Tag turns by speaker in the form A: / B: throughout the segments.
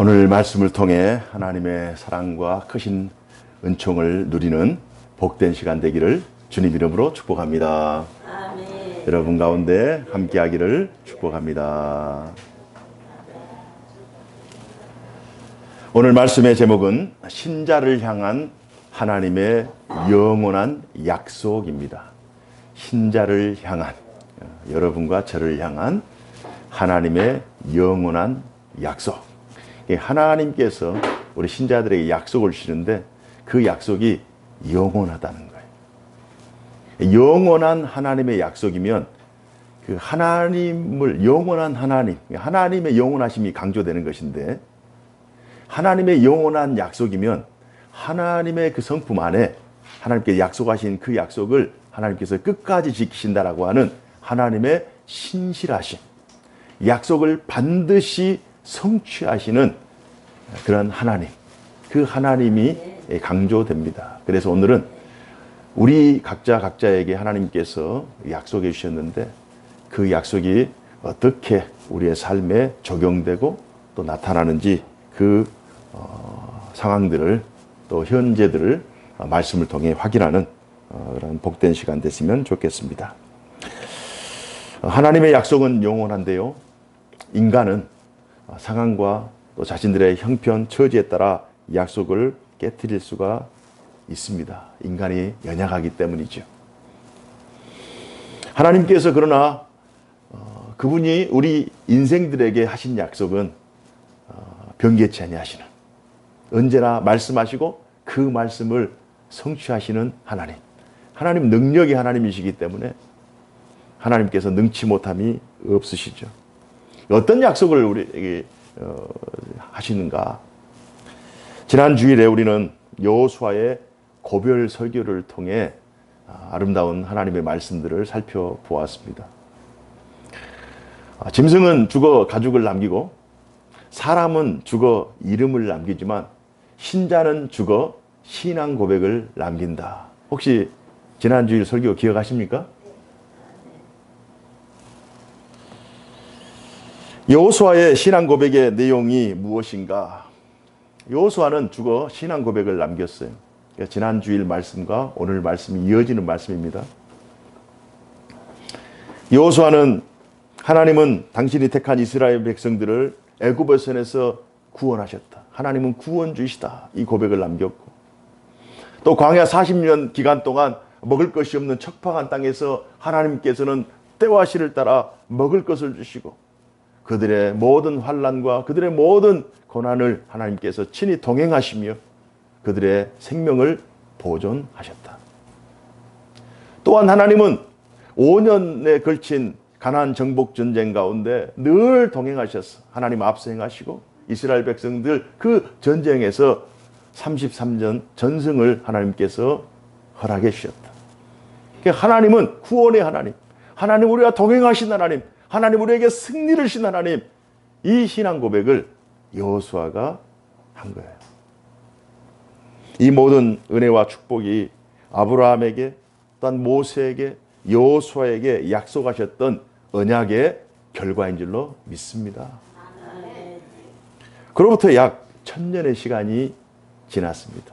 A: 오늘 말씀을 통해 하나님의 사랑과 크신 은총을 누리는 복된 시간 되기를 주님 이름으로 축복합니다.
B: 아멘.
A: 여러분 가운데 함께하기를 축복합니다. 오늘 말씀의 제목은 신자를 향한 하나님의 영원한 약속입니다. 신자를 향한, 여러분과 저를 향한 하나님의 영원한 약속. 하나님께서 우리 신자들에게 약속을 주시는데 그 약속이 영원하다는 거예요. 영원한 하나님의 약속이면 그 하나님을 영원한 하나님의 영원하심이 강조되는 것인데, 하나님의 영원한 약속이면 하나님의 그 성품 안에 하나님께 약속하신 그 약속을 하나님께서 끝까지 지키신다라고 하는 하나님의 신실하심, 약속을 반드시 성취하시는 그런 하나님, 그 하나님이 강조됩니다. 그래서 오늘은 우리 각자에게 하나님께서 약속해 주셨는데 그 약속이 어떻게 우리의 삶에 적용되고 또 나타나는지 그 상황들을 또 현재들을 말씀을 통해 확인하는 그런 복된 시간 됐으면 좋겠습니다. 하나님의 약속은 영원한데요, 인간은 상황과 또 자신들의 형편, 처지에 따라 약속을 깨트릴 수가 있습니다. 인간이 연약하기 때문이죠. 하나님께서 그러나 그분이 우리 인생들에게 하신 약속은 변개치 아니하시는, 언제나 말씀하시고 그 말씀을 성취하시는 하나님. 하나님 능력이 하나님이시기 때문에 하나님께서 능치 못함이 없으시죠. 어떤 약속을 우리에게 하시는가? 지난 주일에 우리는 여호수아의 고별 설교를 통해 아름다운 하나님의 말씀들을 살펴보았습니다. 짐승은 죽어 가죽을 남기고 사람은 죽어 이름을 남기지만 신자는 죽어 신앙 고백을 남긴다. 혹시 지난 주일 설교 기억하십니까? 여호수아의 신앙 고백의 내용이 무엇인가? 여호수아는 죽어 신앙 고백을 남겼어요. 지난 주일 말씀과 오늘 말씀이 이어지는 말씀입니다. 여호수아는 하나님은 당신이 택한 이스라엘 백성들을 애굽에서 구원하셨다. 하나님은 구원주이시다. 이 고백을 남겼고, 또 광야 40년 기간 동안 먹을 것이 없는 척박한 땅에서 하나님께서는 때와 시를 따라 먹을 것을 주시고 그들의 모든 환난과 그들의 모든 고난을 하나님께서 친히 동행하시며 그들의 생명을 보존하셨다. 또한 하나님은 5년에 걸친 가나안 정복 전쟁 가운데 늘 동행하셔서 하나님 앞서 행하시고 이스라엘 백성들 그 전쟁에서 33년 전승을 하나님께서 허락해 주셨다. 하나님은 구원의 하나님, 하나님 우리와 동행하신 하나님, 하나님 우리에게 승리를 주신 하나님, 이 신앙 고백을 여호수아가 한 거예요. 이 모든 은혜와 축복이 아브라함에게, 또한 모세에게, 여호수아에게 약속하셨던 언약의 결과인 줄로 믿습니다. 그로부터 약 1000년의 시간이 지났습니다.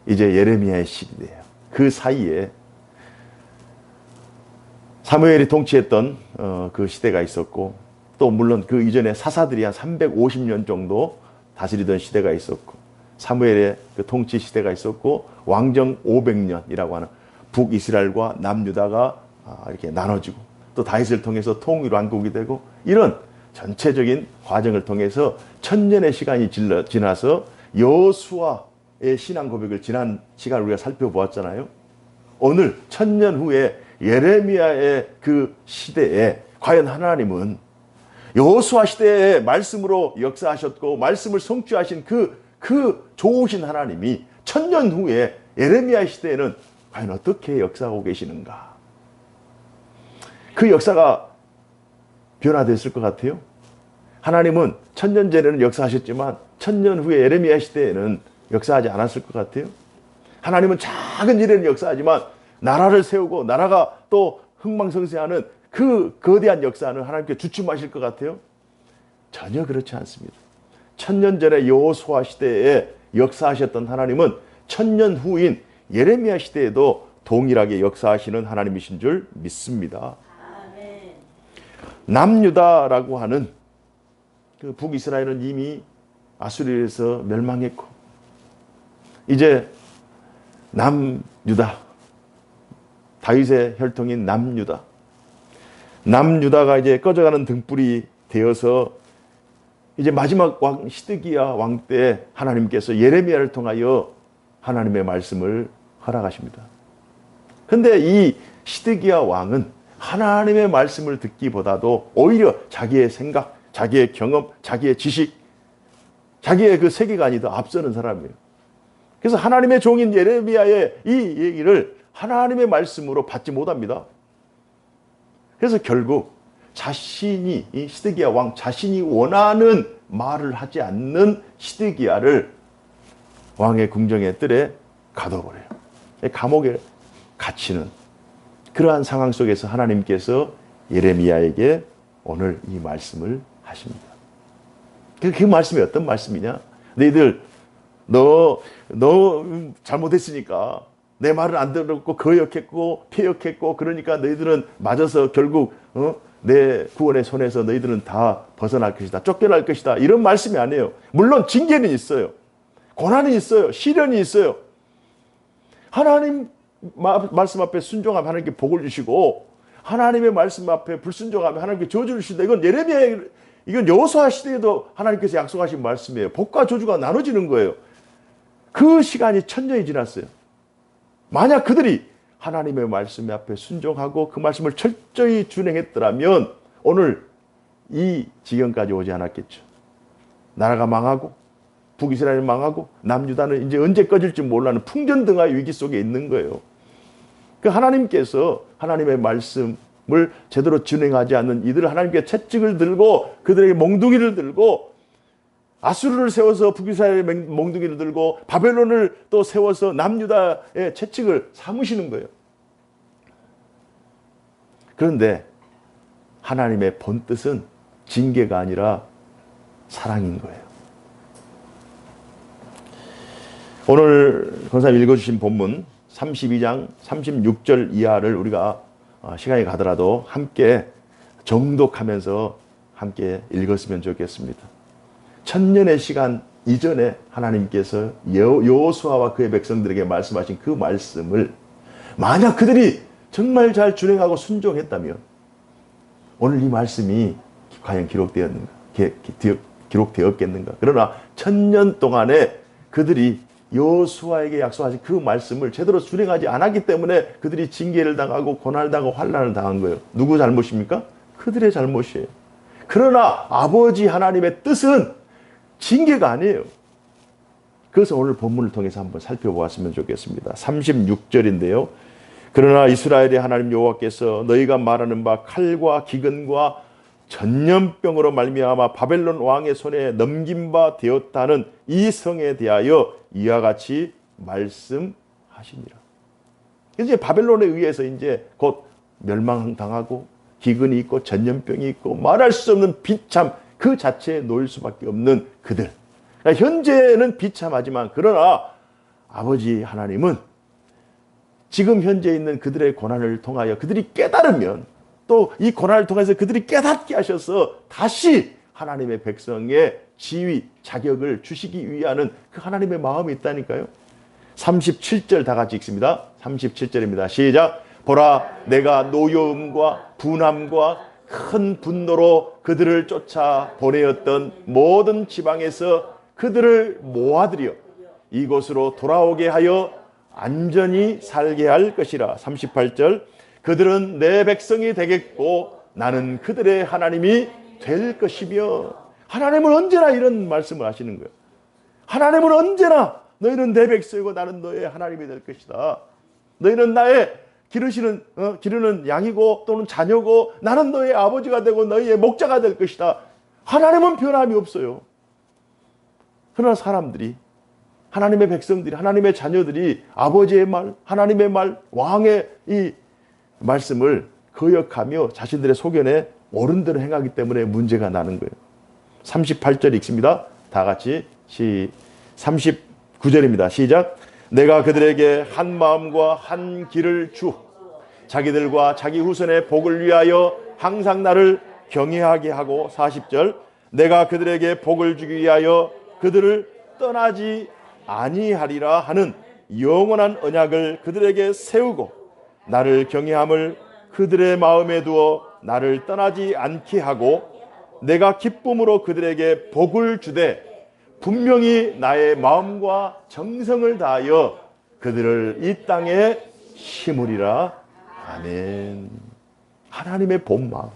A: 이제 예레미야의 시대예요. 그 사이에 사무엘이 통치했던 그 시대가 있었고, 또 물론 그 이전에 사사들이 한 350년 정도 다스리던 시대가 있었고, 사무엘의 그 통치 시대가 있었고, 왕정 500년이라고 하는 북이스라엘과 남유다가 이렇게 나눠지고, 또 다윗을 통해서 통일왕국이 되고, 이런 전체적인 과정을 통해서 1000년의 시간이 지나서 여호수아의 신앙 고백을 지난 시간 우리가 살펴보았잖아요. 오늘 1000년 후에 예레미야의 그 시대에 과연 하나님은 여호수아 시대의 말씀으로 역사하셨고 말씀을 성취하신 그 좋으신 하나님이 1000년 후에 예레미야 시대에는 과연 어떻게 역사하고 계시는가? 그 역사가 변화됐을 것 같아요. 하나님은 1000년 전에는 역사하셨지만 1000년 후에 예레미야 시대에는 역사하지 않았을 것 같아요. 하나님은 작은 일에는 역사하지만 나라를 세우고 나라가 또 흥망성쇠하는 그 거대한 역사는 하나님께 주춤하실 것 같아요? 전혀 그렇지 않습니다. 천년 전에 여호수아 시대에 역사하셨던 하나님은 천년 후인 예레미야 시대에도 동일하게 역사하시는 하나님이신 줄 믿습니다. 남유다라고 하는 그 북이스라엘은 이미 아수리에서 멸망했고 이제 남유다, 다윗의 혈통인 남유다가 이제 꺼져가는 등불이 되어서 이제 마지막 왕 시드기야 왕 때 하나님께서 예레미야를 통하여 하나님의 말씀을 허락하십니다. 근데 이 시드기야 왕은 하나님의 말씀을 듣기보다도 오히려 자기의 생각, 자기의 경험, 자기의 지식, 자기의 그 세계관이 더 앞서는 사람이에요. 그래서 하나님의 종인 예레미야의 이 얘기를 하나님의 말씀으로 받지 못합니다. 그래서 결국 자신이, 이 시드기야 왕 자신이 원하는 말을 하지 않는 시드기야를 왕의 궁정의 뜰에 가둬버려요. 감옥에 갇히는 그러한 상황 속에서 하나님께서 예레미야에게 오늘 이 말씀을 하십니다. 그 말씀이 어떤 말씀이냐? 너희들 너 잘못했으니까 내 말을 안 들었고 거역했고 폐역했고 그러니까 너희들은 맞아서 결국 내 구원의 손에서 너희들은 다 벗어날 것이다. 쫓겨날 것이다. 이런 말씀이 아니에요. 물론 징계는 있어요. 고난이 있어요. 시련이 있어요. 하나님 말씀 앞에 순종하면 하나님께 복을 주시고 하나님의 말씀 앞에 불순종하면 하나님께 저주를 주신다. 이건 예레미야, 이건 여호수아 시대에도 하나님께서 약속하신 말씀이에요. 복과 저주가 나눠지는 거예요. 그 시간이 천년이 지났어요. 만약 그들이 하나님의 말씀 앞에 순종하고 그 말씀을 철저히 준행했더라면 오늘 이 지경까지 오지 않았겠죠. 나라가 망하고 북이스라엘이 망하고 남유다는 이제 언제 꺼질지 몰라는 풍전등화의 위기 속에 있는 거예요. 그 하나님께서 하나님의 말씀을 제대로 준행하지 않는 이들을 하나님께 채찍을 들고 그들에게 몽둥이를 들고 아수르를 세워서 북이스라엘의 몽둥이를 들고 바벨론을 또 세워서 남유다의 채찍을 삼으시는 거예요. 그런데 하나님의 본뜻은 징계가 아니라 사랑인 거예요. 오늘 권사님 읽어주신 본문 32장 36절 이하를 우리가 시간이 가더라도 함께 정독하면서 함께 읽었으면 좋겠습니다. 천년의 시간 이전에 하나님께서 여호수아와 그의 백성들에게 말씀하신 그 말씀을 만약 그들이 정말 잘 준행하고 순종했다면 오늘 이 말씀이 과연 기록되었겠는가? 그러나 천년 동안에 그들이 여호수아에게 약속하신 그 말씀을 제대로 준행하지 않았기 때문에 그들이 징계를 당하고 고난을 당하고 환난을 당한 거예요. 누구 잘못입니까? 그들의 잘못이에요. 그러나 아버지 하나님의 뜻은 징계가 아니에요. 그래서 오늘 본문을 통해서 한번 살펴보았으면 좋겠습니다. 36절인데요. 그러나 이스라엘의 하나님 여호와께서 너희가 말하는 바 칼과 기근과 전염병으로 말미암아 바벨론 왕의 손에 넘긴 바 되었다는 이 성에 대하여 이와 같이 말씀하시니라. 이제 바벨론에 의해서 이제 곧 멸망당하고 기근이 있고 전염병이 있고 말할 수 없는 비참 그 자체에 놓일 수밖에 없는 그들. 그러니까 현재는 비참하지만 그러나 아버지 하나님은 지금 현재 있는 그들의 고난을 통하여 그들이 깨달으면 또 이 고난을 통해서 그들이 깨닫게 하셔서 다시 하나님의 백성의 지위, 자격을 주시기 위하는 그 하나님의 마음이 있다니까요. 37절 다 같이 읽습니다. 37절입니다. 시작. 보라, 내가 노여움과 분함과 큰 분노로 그들을 쫓아 보내었던 모든 지방에서 그들을 모아들여 이곳으로 돌아오게 하여 안전히 살게 할 것이라. 38절. 그들은 내 백성이 되겠고 나는 그들의 하나님이 될 것이며. 하나님은 언제나 이런 말씀을 하시는 거예요. 하나님은 언제나 너희는 내 백성이고 나는 너의 하나님이 될 것이다. 너희는 나의 기르는 양이고 또는 자녀고 나는 너의 아버지가 되고 너희의 목자가 될 것이다. 하나님은 변함이 없어요. 그러나 사람들이, 하나님의 백성들이, 하나님의 자녀들이 아버지의 말, 하나님의 말, 왕의 이 말씀을 거역하며 자신들의 소견에 옳은 대로 행하기 때문에 문제가 나는 거예요. 38절 읽습니다. 다 같이 39절입니다. 시작. 내가 그들에게 한 마음과 한 길을 주 자기들과 자기 후손의 복을 위하여 항상 나를 경외하게 하고 40절. 내가 그들에게 복을 주기 위하여 그들을 떠나지 아니하리라 하는 영원한 언약을 그들에게 세우고 나를 경외함을 그들의 마음에 두어 나를 떠나지 않게 하고 내가 기쁨으로 그들에게 복을 주되 분명히 나의 마음과 정성을 다하여 그들을 이 땅에 심으리라. 아멘. 하나님의 본 마음,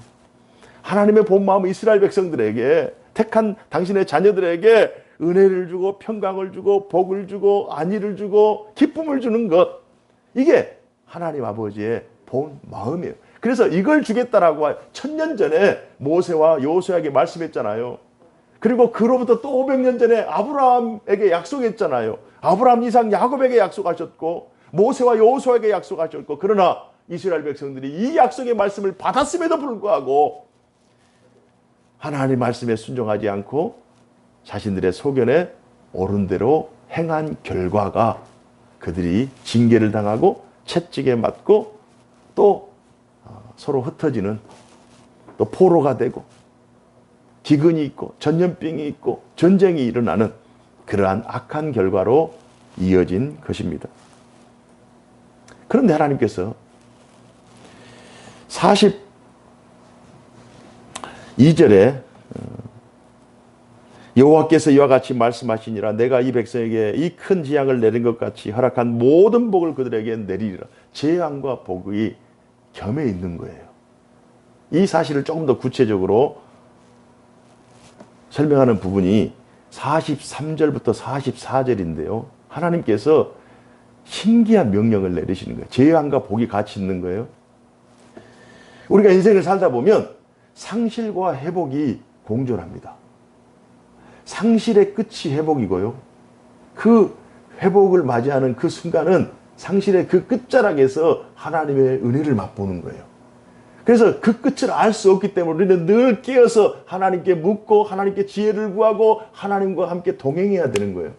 A: 하나님의 본 마음은 이스라엘 백성들에게, 택한 당신의 자녀들에게 은혜를 주고 평강을 주고 복을 주고 안위를 주고 기쁨을 주는 것, 이게 하나님 아버지의 본 마음이에요. 그래서 이걸 주겠다라고 1000년 전에 모세와 여호수아에게 말씀했잖아요. 그리고 그로부터 또 500년 전에 아브라함에게 약속했잖아요. 아브라함, 이삭, 야곱에게 약속하셨고 모세와 여호수아에게 약속하셨고, 그러나 이스라엘 백성들이 이 약속의 말씀을 받았음에도 불구하고 하나님 말씀에 순종하지 않고 자신들의 소견에 옳은 대로 행한 결과가 그들이 징계를 당하고 채찍에 맞고 또 서로 흩어지는, 또 포로가 되고 기근이 있고 전염병이 있고 전쟁이 일어나는 그러한 악한 결과로 이어진 것입니다. 그런데 하나님께서 42절에 여호와께서 이와 같이 말씀하시니라. 내가 이 백성에게 이 큰 재앙을 내린 것 같이 허락한 모든 복을 그들에게 내리리라. 재앙과 복이 겸해 있는 거예요. 이 사실을 조금 더 구체적으로 설명하는 부분이 43절부터 44절인데요. 하나님께서 신기한 명령을 내리시는 거예요. 재앙과 복이 같이 있는 거예요. 우리가 인생을 살다 보면 상실과 회복이 공존합니다. 상실의 끝이 회복이고요. 그 회복을 맞이하는 그 순간은 상실의 그 끝자락에서 하나님의 은혜를 맛보는 거예요. 그래서 그 끝을 알 수 없기 때문에 우리는 늘 깨어서 하나님께 묻고 하나님께 지혜를 구하고 하나님과 함께 동행해야 되는 거예요.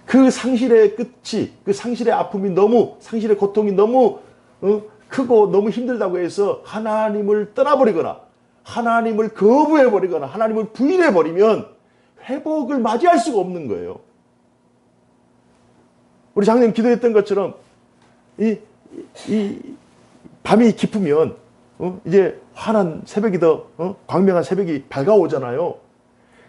A: 그 상실의 끝이, 그 상실의 아픔이 너무, 상실의 고통이 너무 크고 너무 힘들다고 해서 하나님을 떠나버리거나 하나님을 거부해버리거나 하나님을 부인해버리면 회복을 맞이할 수가 없는 거예요. 우리 장로님 기도했던 것처럼 이 밤이 깊으면 이제 환한 새벽이 더 광명한 새벽이 밝아오잖아요.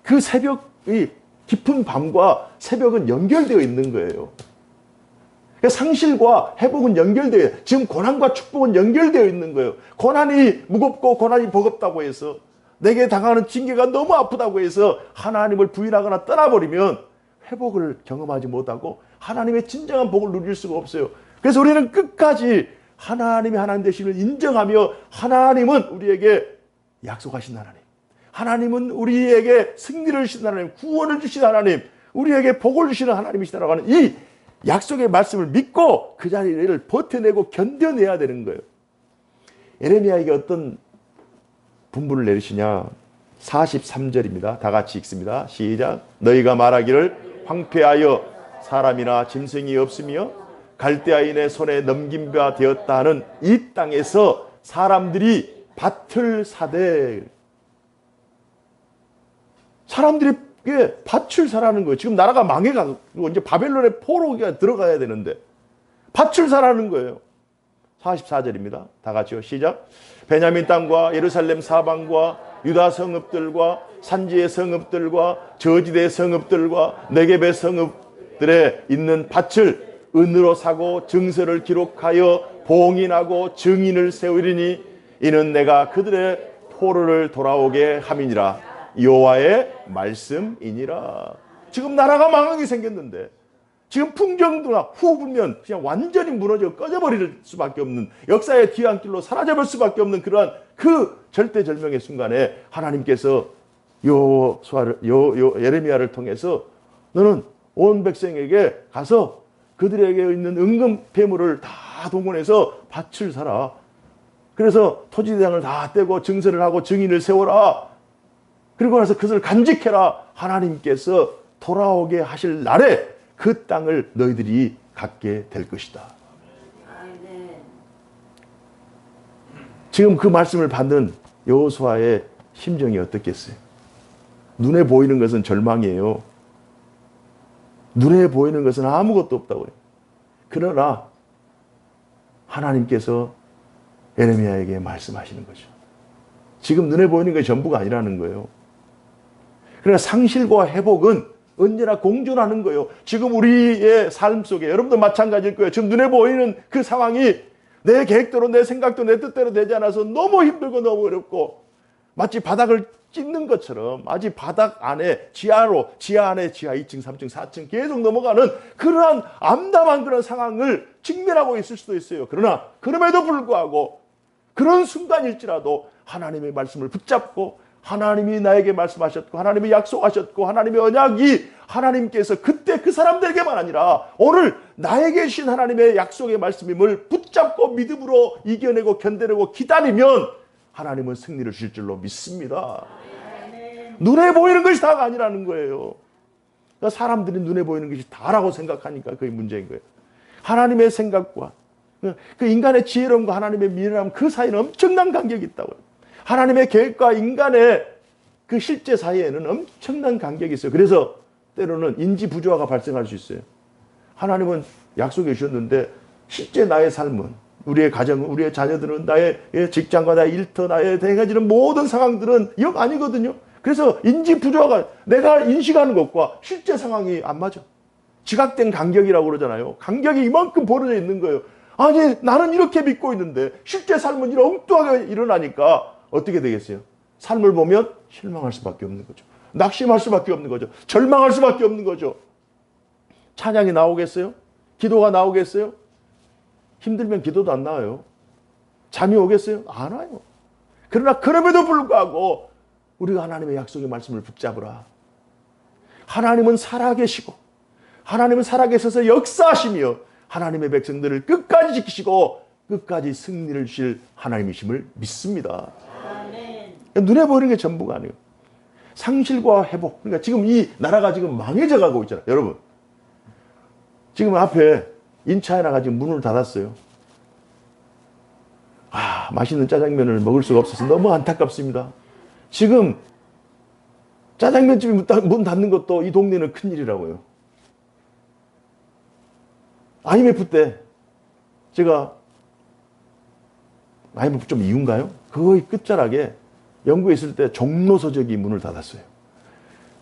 A: 그 새벽이 깊은 밤과 새벽은 연결되어 있는 거예요. 그러니까 상실과 회복은 연결되어, 지금 고난과 축복은 연결되어 있는 거예요. 고난이 무겁고 고난이 버겁다고 해서, 내게 당하는 징계가 너무 아프다고 해서 하나님을 부인하거나 떠나버리면 회복을 경험하지 못하고 하나님의 진정한 복을 누릴 수가 없어요. 그래서 우리는 끝까지 하나님의 하나님 되심을 인정하며, 하나님은 우리에게 약속하신 하나님, 하나님은 우리에게 승리를 주신 하나님, 구원을 주신 하나님, 우리에게 복을 주시는 하나님이시다라고 하는 이 약속의 말씀을 믿고 그 자리를 버텨내고 견뎌내야 되는 거예요. 에레미야에게 어떤 분부를 내리시냐. 43절입니다. 다 같이 읽습니다. 시작. 너희가 말하기를 황폐하여 사람이나 짐승이 없으며 갈대아인의 손에 넘긴 바 되었다 하는 이 땅에서 사람들이 밭을 사되, 사람들이 밭을 사라는 거예요. 지금 나라가 망해가지고 이제 바벨론의 포로가 들어가야 되는데 밭을 사라는 거예요. 44절입니다. 다 같이요. 시작. 베냐민 땅과 예루살렘 사방과 유다 성읍들과 산지의 성읍들과 저지대 성읍들과 네겝의 성읍들에 있는 밭을 은으로 사고 증서를 기록하여 봉인하고 증인을 세우리니 이는 내가 그들의 포로를 돌아오게 함이니라. 여호와의 말씀이니라. 지금 나라가 망하게 생겼는데, 지금 풍경도나 후 불면 그냥 완전히 무너져 꺼져버릴 수밖에 없는, 역사의 뒤안길로 사라져버릴 수밖에 없는 그러한 그 절대절명의 순간에 하나님께서 예레미야를 통해서 너는 온 백성에게 가서 그들에게 있는 은금 폐물을 다 동원해서 밭을 사라. 그래서 토지 대장을 다 떼고 증서를 하고 증인을 세워라. 그리고 나서 그것을 간직해라. 하나님께서 돌아오게 하실 날에 그 땅을 너희들이 갖게 될 것이다. 지금 그 말씀을 받는 여호수아의 심정이 어떻겠어요? 눈에 보이는 것은 절망이에요. 눈에 보이는 것은 아무것도 없다고요. 그러나 하나님께서 에레미야에게 말씀하시는 거죠. 지금 눈에 보이는 것이 전부가 아니라는 거예요. 그러나 상실과 회복은 언제나 공존하는 거예요. 지금 우리의 삶 속에 여러분도 마찬가지일 거예요. 지금 눈에 보이는 그 상황이 내 계획대로 내 생각도 내 뜻대로 되지 않아서 너무 힘들고 너무 어렵고 마치 바닥을 찢는 것처럼 아직 바닥 안에 지하로 지하 안에 지하 2층 3층 4층 계속 넘어가는 그러한 암담한 그런 상황을 직면하고 있을 수도 있어요. 그러나 그럼에도 불구하고 그런 순간일지라도 하나님의 말씀을 붙잡고 하나님이 나에게 말씀하셨고 하나님이 약속하셨고 하나님의 언약이 하나님께서 그때 그 사람들에게만 아니라 오늘 나에게 주신 하나님의 약속의 말씀임을 붙잡고 믿음으로 이겨내고 견뎌내고 기다리면 하나님은 승리를 주실 줄로 믿습니다. 눈에 보이는 것이 다가 아니라는 거예요. 그러니까 사람들이 눈에 보이는 것이 다라고 생각하니까 그게 문제인 거예요. 하나님의 생각과 그 인간의 지혜로움과 하나님의 미련함 그 사이는 엄청난 간격이 있다고요. 하나님의 계획과 인간의 그 실제 사이에는 엄청난 간격이 있어요. 그래서 때로는 인지 부조화가 발생할 수 있어요. 하나님은 약속해 주셨는데 실제 나의 삶은 우리의 가정은 우리의 자녀들은 나의 직장과 나의 일터 나의 행해지는 모든 상황들은 영 아니거든요. 그래서 인지 부조화가 내가 인식하는 것과 실제 상황이 안 맞아. 지각된 간격이라고 그러잖아요. 간격이 이만큼 벌어져 있는 거예요. 아니 나는 이렇게 믿고 있는데 실제 삶은 이렇게 엉뚱하게 일어나니까 어떻게 되겠어요? 삶을 보면 실망할 수밖에 없는 거죠. 낙심할 수밖에 없는 거죠. 절망할 수밖에 없는 거죠. 찬양이 나오겠어요? 기도가 나오겠어요? 힘들면 기도도 안 나와요. 잠이 오겠어요? 안 와요. 그러나 그럼에도 불구하고 우리가 하나님의 약속의 말씀을 붙잡으라. 하나님은 살아계시고 하나님은 살아계셔서 역사하시며 하나님의 백성들을 끝까지 지키시고 끝까지 승리를 주실 하나님이심을 믿습니다. 눈에 보이는 게 전부가 아니에요. 상실과 회복. 그러니까 지금 이 나라가 지금 망해져 가고 있잖아요. 여러분. 지금 앞에 인차이나가 지금 문을 닫았어요. 맛있는 짜장면을 먹을 수가 없어서 너무 안타깝습니다. 지금 짜장면집이 문 닫는 것도 이 동네는 큰일이라고요. IMF 때 제가 IMF 좀 이유인가요? 거의 끝자락에 영국에 있을 때 종로서적이 문을 닫았어요.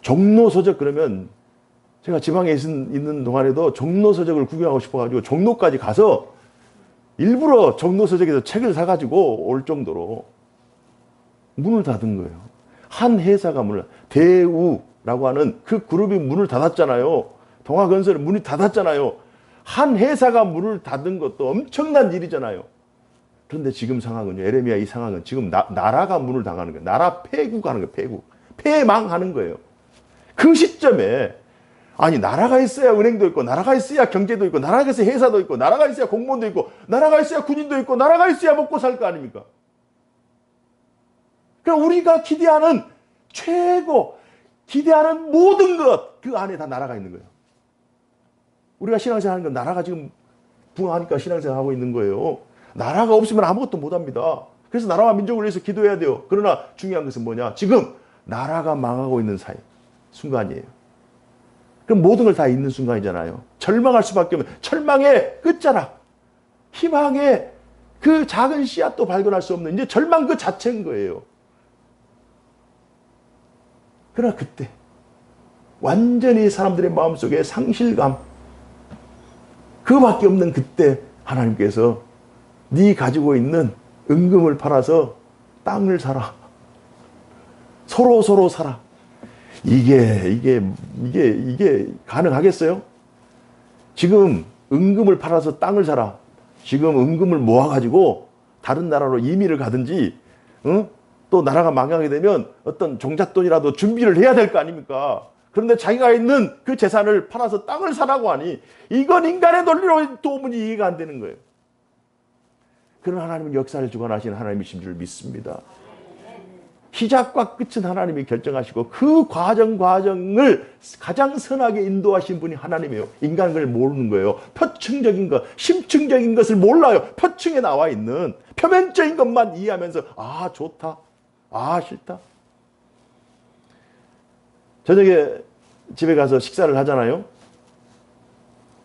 A: 종로서적 그러면 제가 지방에 있는 동안에도 종로서적을 구경하고 싶어가지고 종로까지 가서 일부러 종로서적에서 책을 사가지고 올 정도로 문을 닫은 거예요. 한 회사가 대우라고 하는 그 그룹이 문을 닫았잖아요. 동아건설은 문이 닫았잖아요. 한 회사가 문을 닫은 것도 엄청난 일이잖아요. 그런데 지금 상황은요. 에레미야 이 상황은 지금 나라가 문을 당하는 거예요. 나라 폐국하는 거예요. 폐국. 폐망하는 거예요. 그 시점에 아니 나라가 있어야 은행도 있고 나라가 있어야 경제도 있고 나라가 있어야 회사도 있고 나라가 있어야 공무원도 있고 나라가 있어야 군인도 있고 나라가 있어야 먹고 살 거 아닙니까? 그러니까 우리가 기대하는 최고 기대하는 모든 것 그 안에 다 나라가 있는 거예요. 우리가 신앙생활 하는 건 나라가 지금 붕하니까 신앙생활 하고 있는 거예요. 나라가 없으면 아무것도 못합니다. 그래서 나라와 민족을 위해서 기도해야 돼요. 그러나 중요한 것은 뭐냐? 지금 나라가 망하고 있는 순간이에요. 그럼 모든 걸 다 잃는 순간이잖아요. 절망할 수밖에 없는 절망의 끝자락, 희망의 그 작은 씨앗도 발견할 수 없는 이제 절망 그 자체인 거예요. 그러나 그때 완전히 사람들의 마음속에 상실감 그밖에 없는 그때 하나님께서 네 가지고 있는 은금을 팔아서 땅을 사라. 서로 사라. 이게 가능하겠어요? 지금 은금을 팔아서 땅을 사라. 지금 은금을 모아가지고 다른 나라로 이민을 가든지, 또 나라가 망하게 되면 어떤 종잣돈이라도 준비를 해야 될 거 아닙니까? 그런데 자기가 있는 그 재산을 팔아서 땅을 사라고 하니 이건 인간의 논리로 도무지 이해가 안 되는 거예요. 그런 하나님은 역사를 주관하시는 하나님이신 줄 믿습니다. 시작과 끝은 하나님이 결정하시고 그 과정을 가장 선하게 인도하신 분이 하나님이에요. 인간은 그걸 모르는 거예요. 표층적인 것, 심층적인 것을 몰라요. 표층에 나와 있는 표면적인 것만 이해하면서 아 좋다, 아 싫다. 저녁에 집에 가서 식사를 하잖아요.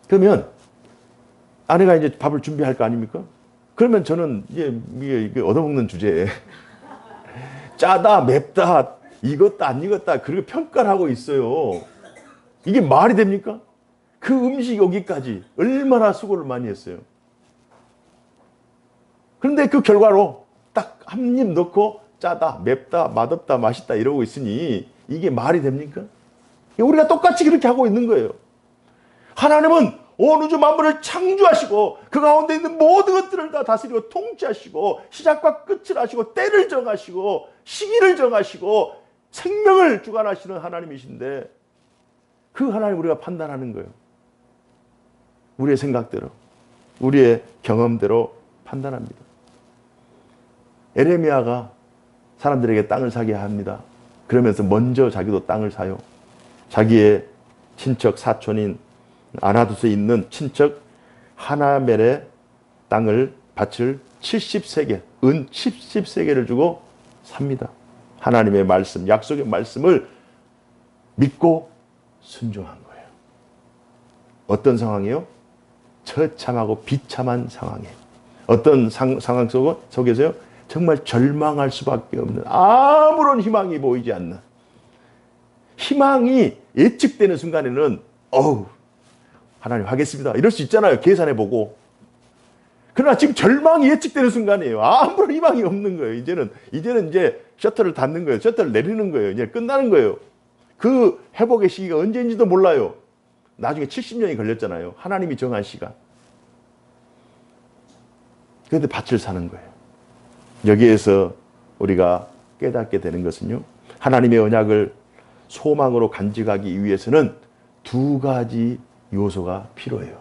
A: 그러면 아내가 이제 밥을 준비할 거 아닙니까? 그러면 저는 이게 얻어먹는 주제에 짜다, 맵다, 익었다, 안 익었다, 그렇게 평가를 하고 있어요. 이게 말이 됩니까? 그 음식 여기까지 얼마나 수고를 많이 했어요. 그런데 그 결과로 딱 한 입 넣고 짜다, 맵다, 맛없다, 맛있다 이러고 있으니 이게 말이 됩니까? 우리가 똑같이 그렇게 하고 있는 거예요. 하나님은 온 우주 만물을 창조하시고 그 가운데 있는 모든 것들을 다 다스리고 통치하시고 시작과 끝을 하시고 때를 정하시고 시기를 정하시고 생명을 주관하시는 하나님이신데 그 하나님 우리가 판단하는 거예요. 우리의 생각대로, 우리의 경험대로 판단합니다. 에레미야가 사람들에게 땅을 사게 합니다. 그러면서 먼저 자기도 땅을 사요. 자기의 친척 사촌인 아나두스에 있는 친척 하나멜의 땅을 밭을 70세겔, 은 70세겔을 주고 삽니다. 하나님의 말씀, 약속의 말씀을 믿고 순종한 거예요. 어떤 상황이요? 처참하고 비참한 상황이에요. 어떤 상황 속에서요? 정말 절망할 수밖에 없는 아무런 희망이 보이지 않는 희망이 예측되는 순간에는 하나님 하겠습니다. 이럴 수 있잖아요. 계산해보고. 그러나 지금 절망이 예측되는 순간이에요. 아무런 희망이 없는 거예요. 이제는 이제 셔터를 닫는 거예요. 셔터를 내리는 거예요. 이제 끝나는 거예요. 그 회복의 시기가 언제인지도 몰라요. 나중에 70년이 걸렸잖아요. 하나님이 정한 시간. 그런데 밭을 사는 거예요. 여기에서 우리가 깨닫게 되는 것은요. 하나님의 언약을 소망으로 간직하기 위해서는 두 가지 요소가 필요해요.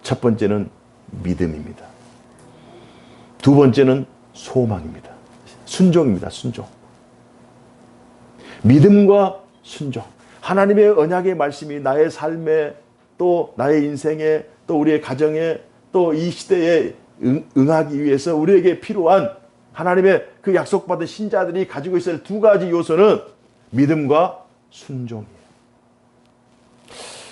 A: 첫 번째는 믿음입니다. 두 번째는 소망입니다. 순종입니다. 순종. 믿음과 순종. 하나님의 언약의 말씀이 나의 삶에 또 나의 인생에 또 우리의 가정에 또 이 시대에 응하기 위해서 우리에게 필요한 하나님의 그 약속받은 신자들이 가지고 있어야 할 두 가지 요소는 믿음과 순종이에요.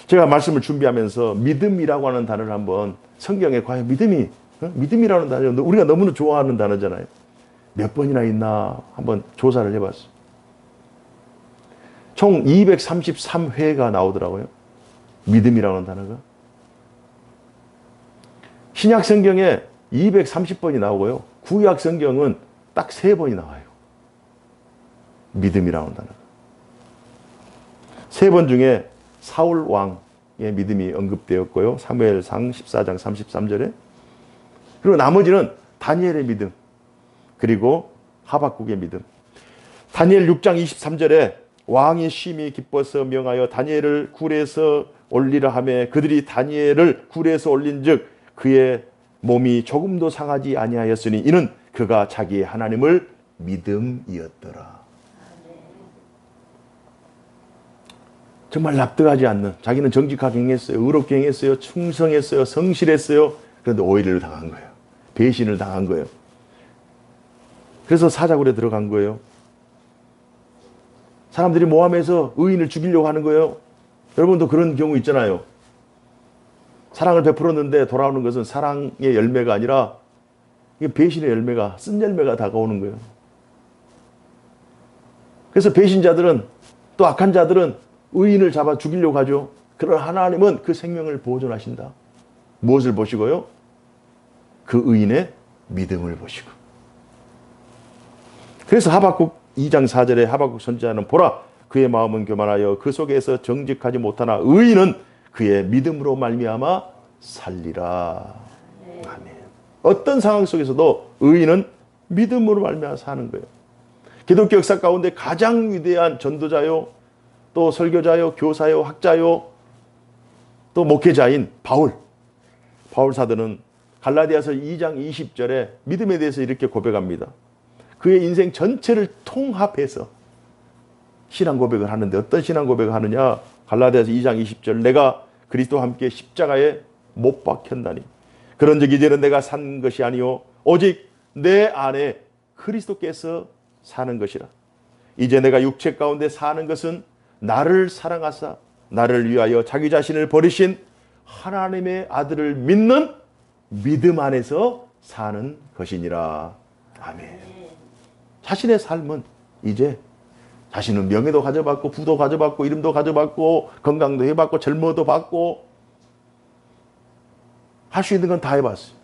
A: 제가 말씀을 준비하면서 믿음이라고 하는 단어를 한번 성경에 과연 믿음이라는 단어 우리가 너무나 좋아하는 단어잖아요. 몇 번이나 있나 한번 조사를 해봤어요. 총 233회가 나오더라고요. 믿음이라는 단어가. 신약 성경에 230번이 나오고요. 구약 성경은 딱 3번이 나와요. 믿음이라는 단어가. 3번 중에 사울 왕의 믿음이 언급되었고요. 사무엘상 14장 33절에. 그리고 나머지는 다니엘의 믿음, 그리고 하박국의 믿음. 다니엘 6장 23절에 왕이 심히 기뻐서 명하여 다니엘을 굴에서 올리라 하매 그들이 다니엘을 굴에서 올린즉 그의 몸이 조금도 상하지 아니하였으니 이는 그가 자기의 하나님을 믿음이었더라. 정말 납득하지 않는, 자기는 정직하게 행했어요. 의롭게 행했어요. 충성했어요. 성실했어요. 그런데 오해를 당한 거예요. 배신을 당한 거예요. 그래서 사자굴에 들어간 거예요. 사람들이 모함해서 의인을 죽이려고 하는 거예요. 여러분도 그런 경우 있잖아요. 사랑을 베풀었는데 돌아오는 것은 사랑의 열매가 아니라 배신의 열매가, 쓴 열매가 다가오는 거예요. 그래서 배신자들은, 또 악한 자들은 의인을 잡아 죽이려고 하죠. 그러나 하나님은 그 생명을 보존하신다. 무엇을 보시고요? 그 의인의 믿음을 보시고. 그래서 하박국 2장 4절에 하박국 선지자는 보라 그의 마음은 교만하여 그 속에서 정직하지 못하나 의인은 그의 믿음으로 말미암아 살리라. 아멘. 어떤 상황 속에서도 의인은 믿음으로 말미암아 사는 거예요. 기독교 역사 가운데 가장 위대한 전도자요, 또 설교자요, 교사요, 학자요, 또 목회자인 바울 사도는 갈라디아서 2장 20절에 믿음에 대해서 이렇게 고백합니다. 그의 인생 전체를 통합해서 신앙 고백을 하는데, 어떤 신앙 고백을 하느냐? 갈라디아서 2장 20절, 내가 그리스도와 함께 십자가에 못 박혔나니 그런즉 이제는 내가 산 것이 아니요 오직 내 안에 그리스도께서 사는 것이라. 이제 내가 육체 가운데 사는 것은 나를 사랑하사 나를 위하여 자기 자신을 버리신 하나님의 아들을 믿는 믿음 안에서 사는 것이니라. 아멘. 자신의 삶은 이제 자신은 명예도 가져받고 부도 가져받고 이름도 가져받고 건강도 해받고 젊어도 받고 할 수 있는 건 다 해봤어요.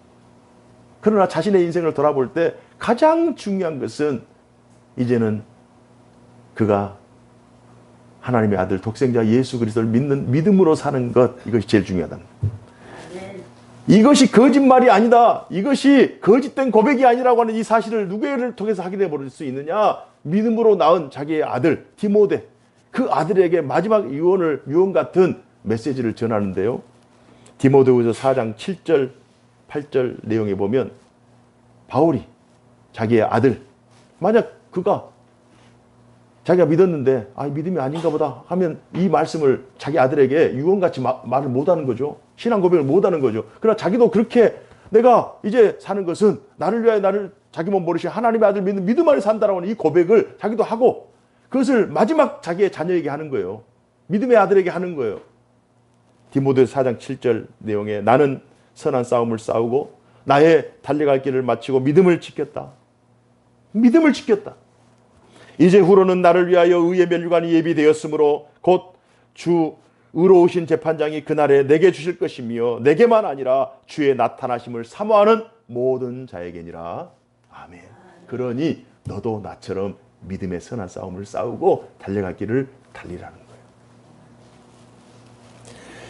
A: 그러나 자신의 인생을 돌아볼 때 가장 중요한 것은 이제는 그가 하나님의 아들 독생자 예수 그리스도를 믿는 믿음으로 사는 것, 이것이 제일 중요하다. 이것이 거짓말이 아니다, 이것이 거짓된 고백이 아니라고 하는 이 사실을 누구를 통해서 확인해 볼 수 있느냐? 믿음으로 낳은 자기의 아들 디모데, 그 아들에게 마지막 유언 같은 메시지를 전하는데요. 디모데후서 4장 7절 8절 내용에 보면 바울이 자기의 아들, 만약 그가 자기가 믿었는데 믿음이 아닌가 보다 하면 이 말씀을 자기 아들에게 유언같이 말을 못하는 거죠. 신앙 고백을 못하는 거죠. 그러나 자기도 그렇게 내가 이제 사는 것은 나를 위하여 나를 자기 몸 버리신 하나님의 아들 믿는 믿음 안에 산다라고 하는 이 고백을 자기도 하고, 그것을 마지막 자기의 자녀에게 하는 거예요. 믿음의 아들에게 하는 거예요. 디모데후서 4장 7절 내용에 나는 선한 싸움을 싸우고 나의 달려갈 길을 마치고 믿음을 지켰다. 믿음을 지켰다. 이제 후로는 나를 위하여 의의 면류관이 예비되었으므로 곧 주 의로우신 재판장이 그날에 내게 주실 것이며 내게만 아니라 주의 나타나심을 사모하는 모든 자에게니라. 아멘. 그러니 너도 나처럼 믿음의 선한 싸움을 싸우고 달려갈 길을 달리라는 거예요.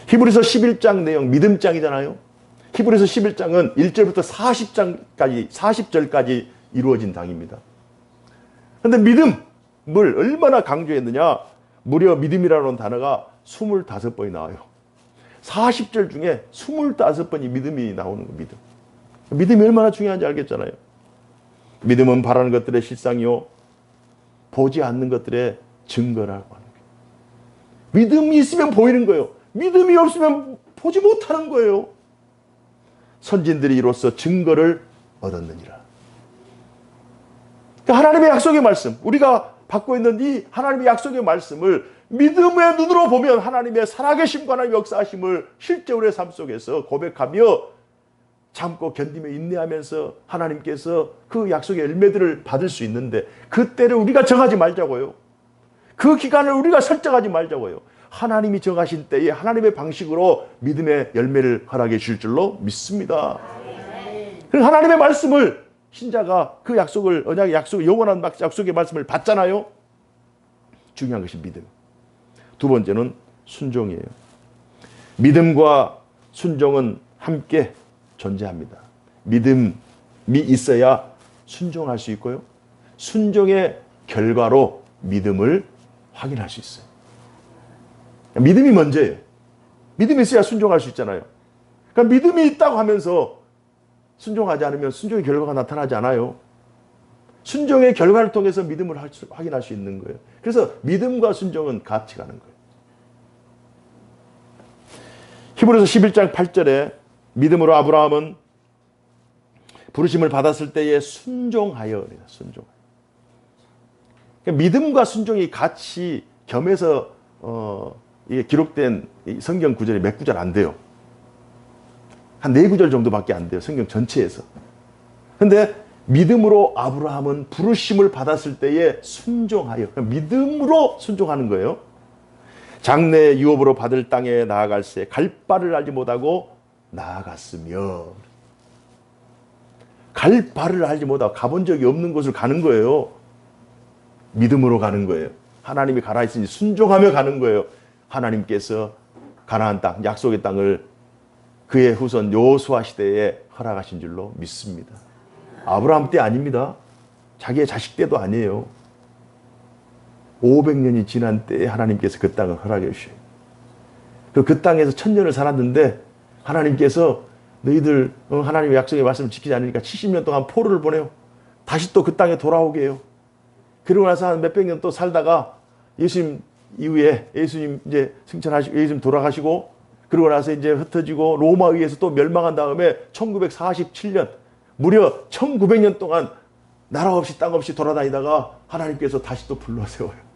A: 히브리서 11장 내용 믿음장이잖아요. 히브리서 11장은 1절부터 40절까지 이루어진 장입니다. 그런데 믿음을 얼마나 강조했느냐? 무려 믿음이라는 단어가 25번이 나와요. 40절 중에 25번이 믿음이 나오는 거예요. 믿음이 얼마나 중요한지 알겠잖아요. 믿음은 바라는 것들의 실상이요 보지 않는 것들의 증거라고 하는 거예요. 믿음이 있으면 보이는 거예요. 믿음이 없으면 보지 못하는 거예요. 선진들이 이로써 증거를 얻었느니라. 그러니까 하나님의 약속의 말씀, 우리가 받고 있는 이 하나님의 약속의 말씀을 믿음의 눈으로 보면 하나님의 살아계심과 하나님의 역사하심을 실제 우리의 삶 속에서 고백하며 참고 견디며 인내하면서 하나님께서 그 약속의 열매들을 받을 수 있는데, 그 때를 우리가 정하지 말자고요. 그 기간을 우리가 설정하지 말자고요. 하나님이 정하신 때에 하나님의 방식으로 믿음의 열매를 허락해 주실 줄로 믿습니다. 그래서 하나님의 말씀을 신자가 그 약속을, 언약의 약속, 영원한 약속의 말씀을 받잖아요. 중요한 것이 믿음. 두 번째는 순종이에요. 믿음과 순종은 함께 존재합니다. 믿음이 있어야 순종할 수 있고요. 순종의 결과로 믿음을 확인할 수 있어요. 믿음이 먼저예요. 믿음이 있어야 순종할 수 있잖아요. 그러니까 믿음이 있다고 하면서 순종하지 않으면 순종의 결과가 나타나지 않아요. 순종의 결과를 통해서 믿음을 확인할 수 있는 거예요. 그래서 믿음과 순종은 같이 가는 거예요. 히브리서 11장 8절에 믿음으로 아브라함은 부르심을 받았을 때에 순종하여. 그러니까 믿음과 순종이 같이 겸해서 이게 기록된 성경 구절이 몇 구절 안 돼요. 한 4구절 정도밖에 안 돼요. 성경 전체에서. 근데 믿음으로 아브라함은 부르심을 받았을 때에 순종하여. 믿음으로 순종하는 거예요. 장래 유업으로 받을 땅에 나아갈새 갈 바를 알지 못하고 나아갔으며. 갈 바를 알지 못하고 가본 적이 없는 곳을 가는 거예요. 믿음으로 가는 거예요. 하나님이 가라 했으니 순종하며 가는 거예요. 하나님께서 가나안 땅, 약속의 땅을 그의 후손 여호수아 시대에 허락하신 줄로 믿습니다. 아브라함 때 아닙니다. 자기의 자식 때도 아니에요. 500년이 지난 때에 하나님께서 그 땅을 허락해 주셔요. 그 땅에서 1000년을 살았는데 하나님께서 너희들 하나님의 약속의 말씀을 지키지 않으니까 70년 동안 포로를 보내요. 다시 또 그 땅에 돌아오게 해요. 그러고 나서 한 몇백 년 또 살다가 예수님 이후에 예수님 이제 승천하시고 예수님 돌아가시고 그러고 나서 이제 흩어지고 로마에 의해서 또 멸망한 다음에 1947년 무려 1900년 동안 나라 없이 땅 없이 돌아다니다가 하나님께서 다시 또 불러세워요.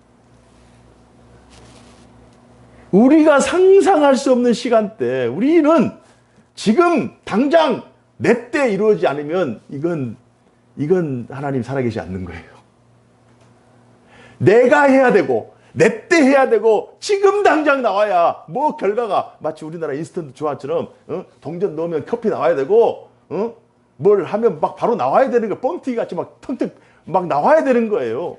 A: 우리가 상상할 수 없는 시간대, 우리는 지금 당장 내 때 이루어지지 않으면 이건 하나님 살아계시지 않는 거예요. 내가 해야 되고 내 때 해야 되고 지금 당장 나와야 뭐 결과가 마치 우리나라 인스턴트 조합처럼 동전 넣으면 커피 나와야 되고 뭘 하면 막 바로 나와야 되는 거 뻥튀기 같이 막 텅텅 막 나와야 되는 거예요.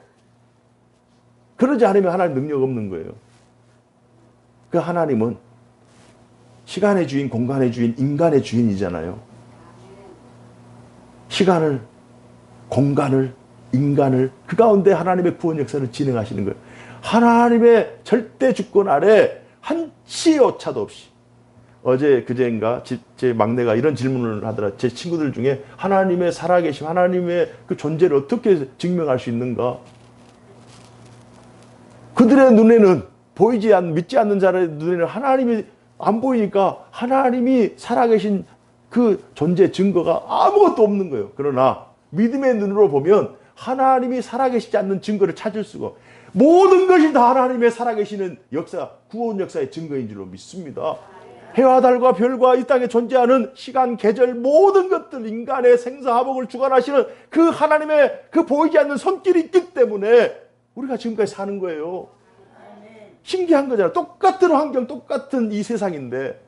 A: 그러지 않으면 하나님 능력 없는 거예요. 그 하나님은 시간의 주인, 공간의 주인, 인간의 주인이잖아요. 시간을, 공간을, 인간을 그 가운데 하나님의 구원 역사를 진행하시는 거예요. 하나님의 절대 주권 아래 한치의 오차도 없이. 어제 그제인가 제 막내가 이런 질문을 하더라. 제 친구들 중에 하나님의 살아계심, 하나님의 그 존재를 어떻게 증명할 수 있는가? 그들의 눈에는 믿지 않는 자의 눈에는 하나님이 안 보이니까 하나님이 살아계신 그 존재 증거가 아무것도 없는 거예요. 그러나 믿음의 눈으로 보면 하나님이 살아계시지 않는 증거를 찾을 수가, 모든 것이 다 하나님의 살아계시는 역사, 구원 역사의 증거인 줄로 믿습니다. 해와 달과 별과 이 땅에 존재하는 시간, 계절, 모든 것들, 인간의 생사화복을 주관하시는 그 하나님의 그 보이지 않는 손길이 있기 때문에 우리가 지금까지 사는 거예요. 신기한 거잖아. 똑같은 환경, 똑같은 이 세상인데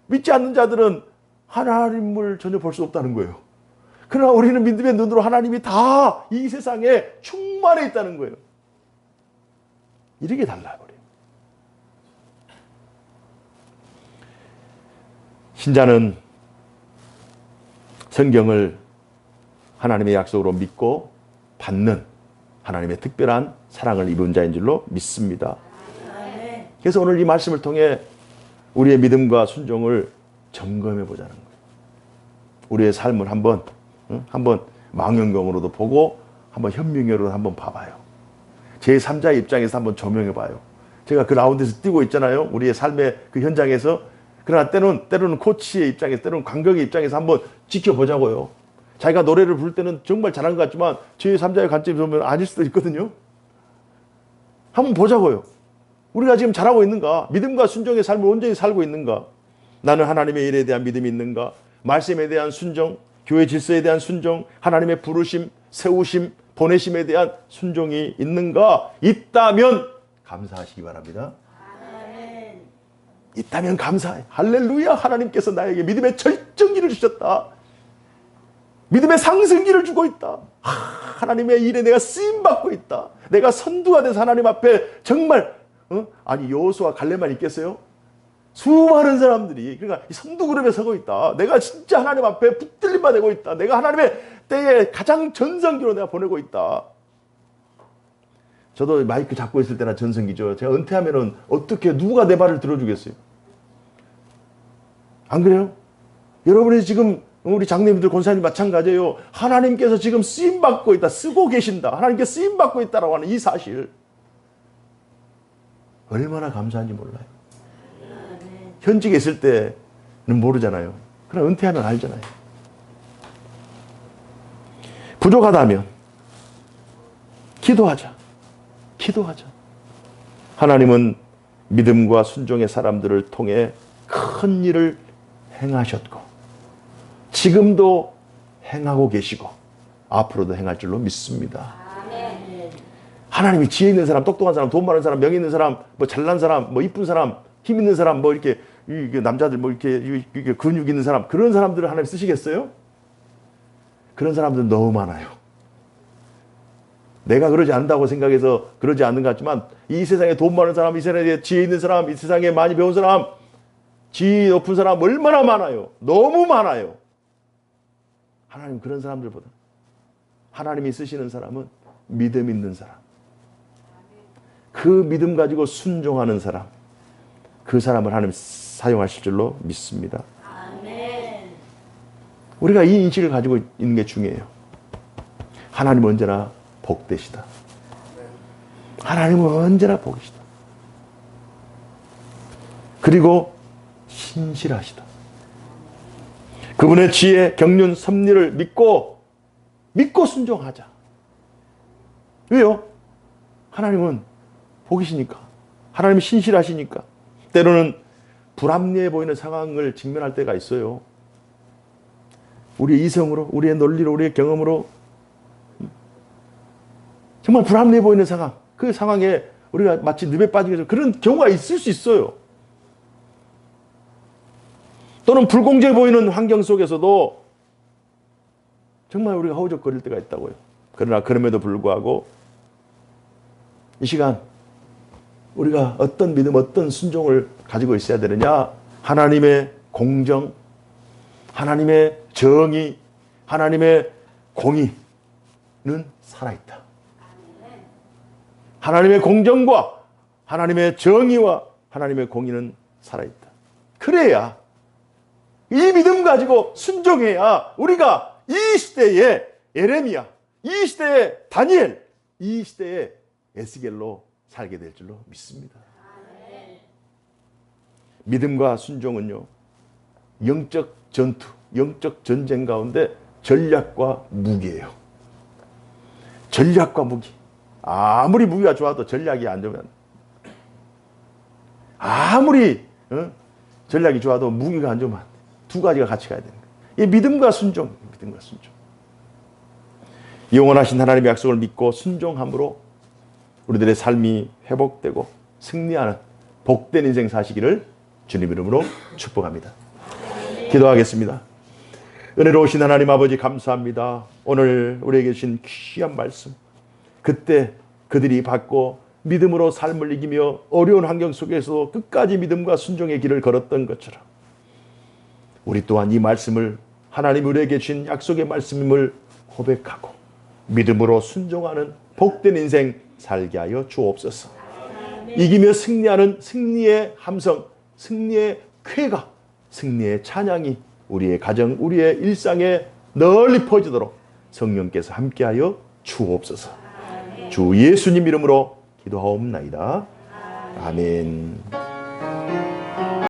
A: 믿지 않는 자들은 하나님을 전혀 볼 수 없다는 거예요. 그러나 우리는 믿음의 눈으로 하나님이 다 이 세상에 충만해 있다는 거예요. 이렇게 달라버려요. 신자는 성경을 하나님의 약속으로 믿고 받는 하나님의 특별한 사랑을 입은 자인 줄로 믿습니다. 그래서 오늘 이 말씀을 통해 우리의 믿음과 순종을 점검해 보자는 거예요. 우리의 삶을 한번 망원경으로도 보고 한번 현명으로도 한번 봐봐요. 제3자의 입장에서 한번 조명해 봐요. 제가 그 라운드에서 뛰고 있잖아요. 우리의 삶의 그 현장에서. 그러나 때로는 코치의 입장에서, 때로는 관객의 입장에서 한번 지켜보자고요. 자기가 노래를 부를 때는 정말 잘한 것 같지만 제3자의 관점에서 보면 아닐 수도 있거든요. 한번 보자고요. 우리가 지금 잘하고 있는가? 믿음과 순종의 삶을 온전히 살고 있는가? 나는 하나님의 일에 대한 믿음이 있는가? 말씀에 대한 순종, 교회 질서에 대한 순종, 하나님의 부르심, 세우심, 보내심에 대한 순종이 있는가? 있다면 감사하시기 바랍니다. 아멘. 있다면 감사해. 할렐루야. 하나님께서 나에게 믿음의 절정기를 주셨다. 믿음의 상승기를 주고 있다. 하나님의 일에 내가 쓰임받고 있다. 내가 선두가 돼서 하나님 앞에 정말 아니 여호수아 갈렙만 있겠어요? 수많은 사람들이 그러니까 선두 그룹에 서고 있다. 내가 진짜 하나님 앞에 붙들림 받고 있다. 내가 하나님의 때에 가장 전성기로 내가 보내고 있다. 저도 마이크 잡고 있을 때나 전성기죠. 제가 은퇴하면은 어떻게 누가 내 말을 들어주겠어요? 안 그래요? 여러분이 지금 우리 장로님들 권사님 마찬가지예요. 하나님께서 지금 쓰임 받고 있다. 쓰고 계신다. 하나님께 쓰임 받고 있다라고 하는 이 사실. 얼마나 감사한지 몰라요. 현직에 있을 때는 모르잖아요. 그러나 은퇴하면 알잖아요. 부족하다면 기도하자. 기도하자. 하나님은 믿음과 순종의 사람들을 통해 큰 일을 행하셨고 지금도 행하고 계시고 앞으로도 행할 줄로 믿습니다. 하나님이 지혜 있는 사람, 똑똑한 사람, 돈 많은 사람, 명예 있는 사람, 뭐 잘난 사람, 뭐 이쁜 사람, 힘 있는 사람, 뭐 이렇게 남자들 뭐 이렇게 근육 있는 사람, 그런 사람들을 하나님 쓰시겠어요? 그런 사람들 너무 많아요. 내가 그러지 않는다고 생각해서 그러지 않는 것 같지만 이 세상에 돈 많은 사람, 이 세상에 지혜 있는 사람, 이 세상에 많이 배운 사람, 지위 높은 사람 얼마나 많아요. 너무 많아요. 하나님 그런 사람들보다 하나님이 쓰시는 사람은 믿음 있는 사람, 그 믿음 가지고 순종하는 사람, 그 사람을 하나님 사용하실 줄로 믿습니다. 아멘. 우리가 이 인식을 가지고 있는 게 중요해요. 하나님은 언제나 복되시다. 하나님은 언제나 복이시다. 그리고 신실하시다. 그분의 지혜, 경륜, 섭리를 믿고 순종하자. 왜요? 하나님은 복이시니까. 하나님이 신실하시니까. 때로는 불합리해 보이는 상황을 직면할 때가 있어요. 우리의 이성으로, 우리의 논리로, 우리의 경험으로 정말 불합리해 보이는 상황, 그 상황에 우리가 마치 늪에 빠지게 되는 그런 경우가 있을 수 있어요. 또는 불공정해 보이는 환경 속에서도 정말 우리가 허우적거릴 때가 있다고요. 그러나 그럼에도 불구하고 이 시간 우리가 어떤 믿음, 어떤 순종을 가지고 있어야 되느냐? 하나님의 공정, 하나님의 정의, 하나님의 공의는 살아있다. 하나님의 공정과 하나님의 정의와 하나님의 공의는 살아있다. 그래야, 이 믿음 가지고 순종해야 우리가 이 시대의 예레미야, 이 시대의 다니엘, 이 시대의 에스겔로 살게 될 줄로 믿습니다. 믿음과 순종은요, 영적 전투, 영적 전쟁 가운데 전략과 무기예요. 전략과 무기. 아무리 무기가 좋아도 전략이 안 좋으면, 아무리 전략이 좋아도 무기가 안 좋으면 두 가지가 같이 가야 되는 거예요. 이 믿음과 순종, 믿음과 순종. 영원하신 하나님의 약속을 믿고 순종함으로 우리들의 삶이 회복되고 승리하는 복된 인생 사시기를 주님 이름으로 축복합니다. 기도하겠습니다. 은혜로우신 하나님 아버지 감사합니다. 오늘 우리에게 주신 귀한 말씀, 그때 그들이 받고 믿음으로 삶을 이기며 어려운 환경 속에서 끝까지 믿음과 순종의 길을 걸었던 것처럼 우리 또한 이 말씀을 하나님 우리에게 주신 약속의 말씀임을 고백하고 믿음으로 순종하는 복된 인생 살게 하여 주옵소서. 이기며 승리하는 승리의 함성, 승리의 쾌가, 승리의 찬양이 우리의 가정, 우리의 일상에 널리 퍼지도록 성령께서 함께하여 주옵소서. 주 예수님 이름으로 기도하옵나이다. 아멘.